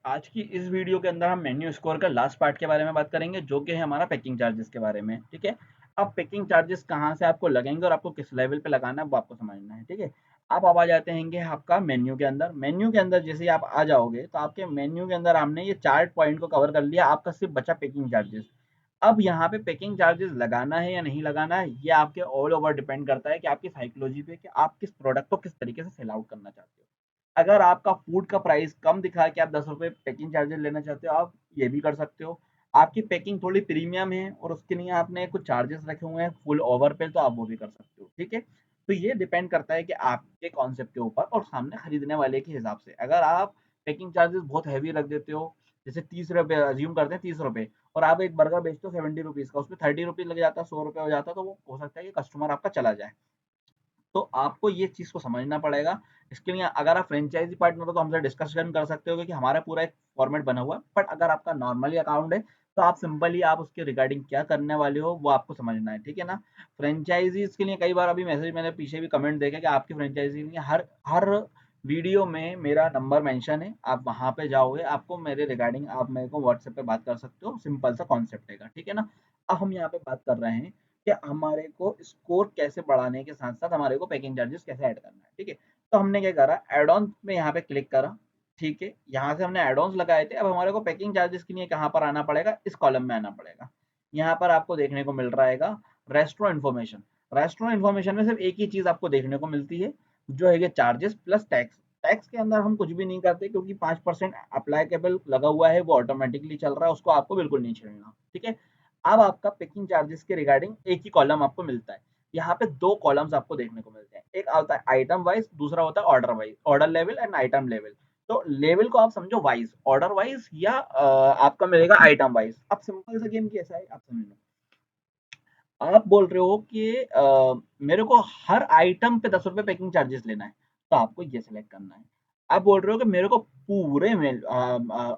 आज की इस वीडियो के अंदर हम मेन्यू स्कोर का लास्ट पार्ट के बारे में बात करेंगे, जो कि है हमारा पैकिंग चार्जेस के बारे में। ठीक है। अब पैकिंग चार्जेस कहाँ से आपको लगेंगे और आपको किस लेवल पे लगाना है वो आपको समझना है। ठीक है। आप अब आ जाते हैं आपका मेन्यू के अंदर। मेन्यू के अंदर जैसे ही आप आ जाओगे तो आपके मेन्यू के अंदर हमने ये चार्ट पॉइंट को कवर कर लिया, आपका सिर्फ बचा पैकिंग चार्जेस। अब यहाँ पे पैकिंग चार्जेस लगाना है या नहीं लगाना है, ये आपके ऑल ओवर डिपेंड करता है कि आपकी साइकोलॉजी पे कि आप किस प्रोडक्ट को किस तरीके से सेल आउट करना चाहते हो। अगर आपका फूड का प्राइस कम दिखा के आप 10 रुपए पैकिंग चार्जेस लेना चाहते हो, आप ये भी कर सकते हो। आपकी पैकिंग थोड़ी प्रीमियम है और उसके लिए आपने कुछ चार्जेस रखे हुए हैं फुल ओवर पे, तो आप वो भी कर सकते हो। ठीक है। तो ये डिपेंड करता है कि आपके कॉन्सेप्ट के ऊपर और सामने खरीदने वाले के हिसाब से। अगर आप पैकिंग चार्जेस बहुत हैवी रख देते हो, जैसे 30 रुपये अज्यूम करते हैं, 30 रुपये, और आप एक बर्गर बेचते हो 70 रुपीज का, उसमें 30 रुपीज लग जाता है, 100 रुपये हो जाता है, तो वो हो सकता है कि कस्टमर आपका चला जाए। तो आपको ये चीज़ को समझना पड़ेगा। इसके लिए अगर आप फ्रेंचाइज़ी पार्टनर हो तो हमसे डिस्कशन कर सकते हो कि हमारा पूरा एक फॉर्मेट बना हुआ है। बट अगर आपका नॉर्मली अकाउंट है तो आप सिंपली आप उसके रिगार्डिंग क्या करने वाले हो वो आपको समझना है। ठीक है ना? फ्रेंचाइज़ीज़ के लिए कई बार अभी मैसेज मैंने पीछे भी कमेंट देखे कि आपकी फ्रेंचाइज़ी के लिए हर हर वीडियो में मेरा नंबर मेंशन है। आप वहाँ पे जाओगे, आपको मेरे रिगार्डिंग आप मेरे को व्हाट्सएप पे बात कर सकते हो। सिंपल सा कॉन्सेप्ट है। ठीक है ना? अब हम यहाँ पे बात कर रहे हैं कि हमारे को स्कोर कैसे बढ़ाने के साथ-साथ हमारे को पैकिंग चार्जेस कैसे ऐड करना है। ठीक है? तो हमने क्या करा, ऐड ऑन में यहाँ पे क्लिक करा। ठीक है? यहाँ से हमने ऐड ऑन्स लगाए थे। अब हमारे को पैकिंग चार्जेस के लिए कहाँ पर आना पड़ेगा, इस कॉलम में आना पड़ेगा। यहाँ पर आपको देखने को मिल रहेगा रेस्टोरेंट इन्फॉर्मेशन। रेस्टोरेंट इन्फॉर्मेशन में सिर्फ एक ही चीज़ आपको देखने को मिलती है, जो है ये चार्जेस प्लस टैक्स। टैक्स के अंदर हम कुछ भी नहीं करते क्योंकि 5% अप्लाइकेबल लगा हुआ है, वो ऑटोमेटिकली चल रहा है, उसको आपको बिल्कुल नहीं छेड़ना। ठीक है? अब आपका पैकिंग चार्जेस के रिगार्डिंग एक ही कॉलम आपको मिलता है। यहाँ पे 2 कॉलम्स आपको देखने को मिलते हैं। एक आता है आइटम वाइज़, दूसरा होता है order wise, order level and item level. तो लेवल को आप समझो वाइज़, ऑर्डर वाइज़ या आपका मिलेगा आइटम वाइज़। अब सिंपल सा गेम कैसा है आप समझ लो। आप बोल रहे हो कि मेरे को हर आइटम पे 10 रुपए पैकिंग चार्जेस लेना है, तो आपको ये सिलेक्ट करना है। आप बोल रहे हो कि मेरे को पूरे में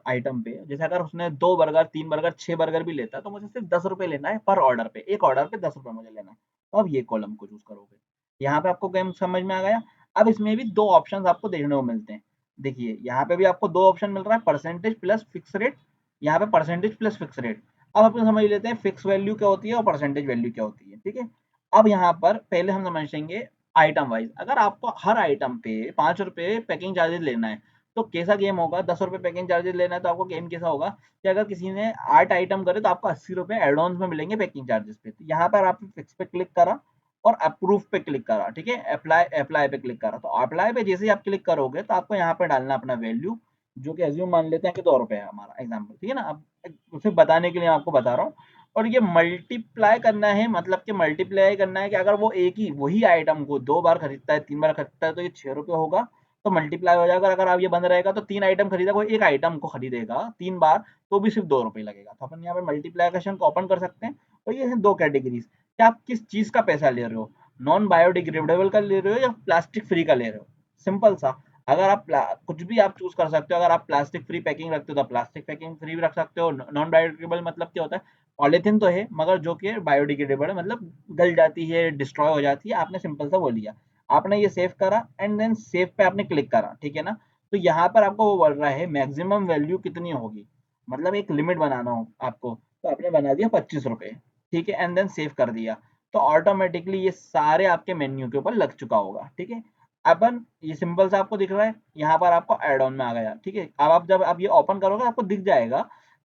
आइटम पे, जैसे अगर उसने 2 बर्गर, 3 बर्गर, 6 बर्गर भी लेता है, तो मुझे सिर्फ 10 रुपए लेना है पर ऑर्डर पे। एक ऑर्डर पे 10 रुपए मुझे लेना है। तो अब ये कॉलम को चूज़ करोगे। यहाँ पे आपको गेम समझ में आ गया? अब इसमें भी 2 ऑप्शंस आपको देखने को मिलते हैं। देखिए, यहाँ पे भी आपको 2 ऑप्शन मिल रहा है, परसेंटेज प्लस फिक्स रेट, यहाँ पे परसेंटेज प्लस फिक्स रेट। अब अपन समझ लेते हैं फिक्स वैल्यू क्या होती है और परसेंटेज वैल्यू क्या होती है। ठीक है। अब यहाँ पर पहले हम समझेंगे आइटम वाइज। अगर आपको हर आइटम पे 5 रुपए पैकिंग चार्जेस लेना है, तो कैसा गेम होगा? 10 रुपए पैकिंग चार्जेस लेना है तो आपको गेम कैसा होगा कि अगर किसी ने 8 आइटम करे तो आपको 80 रुपए एड ऑन में मिलेंगे पैकिंग चार्जेस पे। तो यहाँ पर आपने फिक्स पे क्लिक करा और अप्रूव पे क्लिक करा। ठीक है। अप्लाई अप्लाई पे क्लिक करा। तो अप्लाई पे जैसे ही आप क्लिक करोगे तो आपको यहाँ पे डालना अपना वैल्यू, जो कि एज्यूम मान लेते हैं कि 2 रुपए है हमारा एग्जाम्पल। ठीक है ना? अब उसे बताने के लिए आपको बता रहा हूँ। और ये मल्टीप्लाई करना है, मतलब कि मल्टीप्लाई करना है कि अगर वो एक ही वही आइटम को 2 बार खरीदता है, 3 बार खरीदता है, तो ये 6 रुपये होगा, तो मल्टीप्लाई हो जाएगा। अगर आप ये बंद रहेगा तो 3 आइटम खरीदा, कोई एक आइटम को खरीदेगा 3 बार, तो भी सिर्फ 2 रुपये लगेगा। तो अपन यहाँ पे मल्टीप्लीकेशन को ओपन कर सकते हैं। तो ये है 2 कैटेगरीज कि आप किस चीज का पैसा ले रहे हो, नॉन बायोडिग्रेडेबल का ले रहे हो या प्लास्टिक फ्री का ले रहे हो। सिंपल सा। अगर आप कुछ भी आप चूज कर सकते हो। अगर आप प्लास्टिक फ्री पैकिंग रखते हो तो प्लास्टिक पैकिंग फ्री भी रख सकते हो। नॉन बायोडिग्रेडेबल मतलब क्या होता है? पॉलीथीन तो है मगर जो कि बायोडिग्रेडेबल है, मतलब गल जाती है, डिस्ट्रॉय हो जाती है। आपने सिंपल सा वो लिया, आपने ये सेव करा एंड देन सेव पे आपने क्लिक करा। ठीक है ना? तो यहाँ पर आपको वो बोल रहा है मैक्सिमम वैल्यू कितनी होगी, मतलब एक लिमिट बनाना हो आपको, तो आपने बना दिया 25 रुपए। ठीक है। एंड देन सेव कर दिया, तो ऑटोमेटिकली ये सारे आपके मेन्यू के ऊपर लग चुका होगा। ठीक है। अपन ये सिंपल सा आपको दिख रहा है, यहाँ पर आपको एड ऑन में आ गया। ठीक है। अब आप जब आप ये ओपन करोगे आपको दिख जाएगा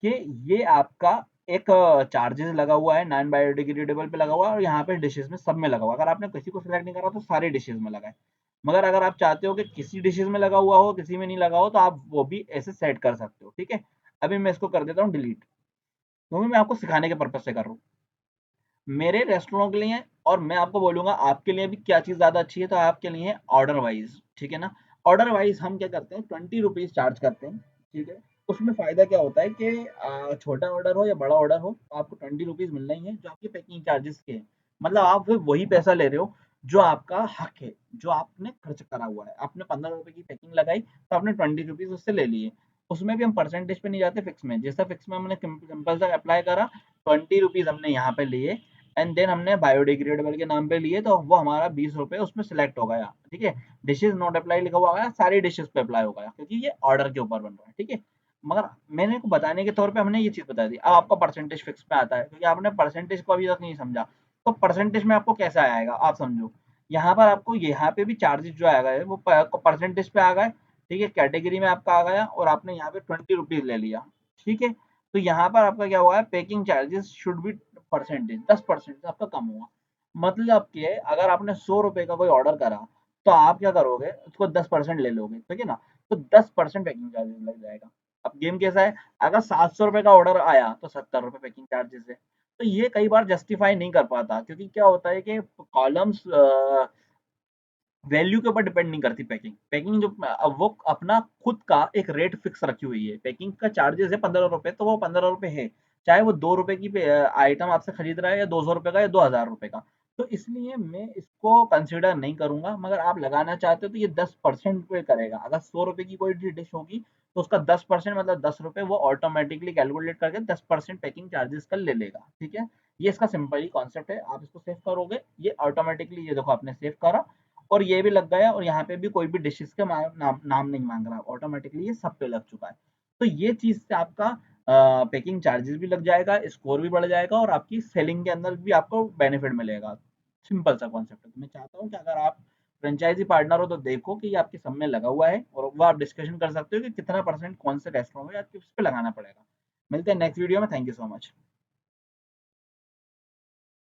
कि ये आपका एक चार्जेस लगा हुआ है, नॉन बायोडिग्रेडेबल पे लगा हुआ है, और यहाँ पे डिशेस में सब में लगा हुआ है। अगर आपने किसी को सिलेक्ट नहीं करा तो सारे डिशेस में लगा है। मगर अगर आप चाहते हो कि किसी डिशेस में लगा हुआ हो, किसी में नहीं लगा हो, तो आप वो भी ऐसे सेट कर सकते हो। ठीक है। अभी मैं इसको कर देता हूँ डिलीट, क्योंकि मैं आपको सिखाने के पर्पज से कर रहा हूँ, मेरे रेस्टोरेंट के लिए। और मैं आपको बोलूंगा आपके लिए भी क्या चीज़ ज़्यादा अच्छी है, तो आपके लिए है ऑर्डर वाइज। ठीक है ना? ऑर्डर वाइज हम क्या करते हैं, 20 रुपीज़ चार्ज करते हैं। ठीक है। उसमें फ़ायदा क्या होता है कि छोटा ऑर्डर हो या बड़ा ऑर्डर हो, तो आपको 20 रुपीज़ मिलना ही है, जो आपके पैकिंग चार्जेस के हैं। मतलब आप फिर वही पैसा ले रहे हो जो आपका हक है, जो आपने खर्च करा हुआ है। आपने 15 रुपए की पैकिंग लगाई, तो आपने 20 रुपीज़ उससे ले लिए। उसमें भी हम परसेंटेज पे नहीं जाते, फिक्स में। जैसा फिक्स में हमने सिंपल सा अप्लाई करा, 20 रुपीज़ हमने यहाँ पे लिए एंड देन हमने बायोडिग्रेडेबल के नाम पे लिए, तो वो हमारा 20 रुपये उसमें सिलेक्ट हो गया। ठीक है। डिशेज नॉट अप्लाई लिखा हुआ है, सारी डिशेज पे अप्लाई हो गया, क्योंकि ये ऑर्डर के ऊपर बन रहा है। ठीक है। मगर मैंने को बताने के तौर पे हमने ये चीज़ बता दी। अब आपका परसेंटेज फिक्स पे आता है, क्योंकि आपने परसेंटेज को अभी तक नहीं समझा। तो परसेंटेज में आपको कैसा आएगा आप समझो। यहाँ पर आपको यहाँ पे भी चार्जेस जो आ गए वो परसेंटेज पे आ गए, ठीक है। कैटेगरी में आपका आ गया और आपने यहाँ पे 20 रुपीज ले लिया, ठीक है। तो यहाँ पर आपका क्या हुआ है, packing charges should be percentage 10% आपका कम हुआ। मतलब कि अगर आपने 100 रुपए का कोई ऑर्डर करा, तो आप क्या करोगे, उसको 10% ले लोगे, ठीक है ना। तो 10% पैकिंग चार्जेस लग जाएगा। अब गेम कैसा है, अगर 700 रुपए का ऑर्डर आया तो 70 रुपए पैकिंग चार्जेस है। तो ये कई बार जस्टिफाई नहीं कर पाता, क्योंकि क्या होता है कि कॉलम्स वैल्यू के ऊपर डिपेंड नहीं करती। पैकिंग पैकिंग जो वो अपना खुद का एक रेट फिक्स रखी हुई है। पैकिंग का चार्जेस है 15 रुपए, तो वो 15 रुपए है, चाहे वो 2 रुपए की आइटम आपसे खरीद रहा है, या 200 रुपए का, या 2000 रुपए का। तो इसलिए मैं इसको कंसिडर नहीं करूंगा। मगर आप लगाना चाहते हो तो ये 10% पे करेगा। अगर 100 रुपए की कोई डिश होगी तो उसका 10% मतलब 10 रुपए वो ऑटोमेटिकली कैलकुलेट करके 10% पैकिंग चार्जेस का ले लेगा, ठीक है। ये इसका सिंपल ही कॉन्सेप्ट है। आप इसको सेव करोगे, ये ऑटोमेटिकली, ये देखो आपने सेव करा और ये भी लग गया, और यहाँ पे भी कोई भी डिशेस का नाम नहीं मांग रहा, ऑटोमेटिकली ये सब पे लग चुका है। तो ये चीज से आपका पैकिंग चार्जेस भी लग जाएगा, स्कोर भी बढ़ जाएगा, और आपकी सेलिंग के अंदर भी आपको बेनिफिट मिलेगा। सिंपल सा कॉन्सेप्ट है। तो मैं चाहता हूँ कि अगर आप फ्रेंचाइजी पार्टनर हो तो देखो कि ये आपके सब में लगा हुआ है, और वो आप डिस्कशन कर सकते हो कि कितना परसेंट कौन से रेस्टोरेंट में या किस पे लगाना पड़ेगा। मिलते हैं नेक्स्ट वीडियो में। Thank you so much.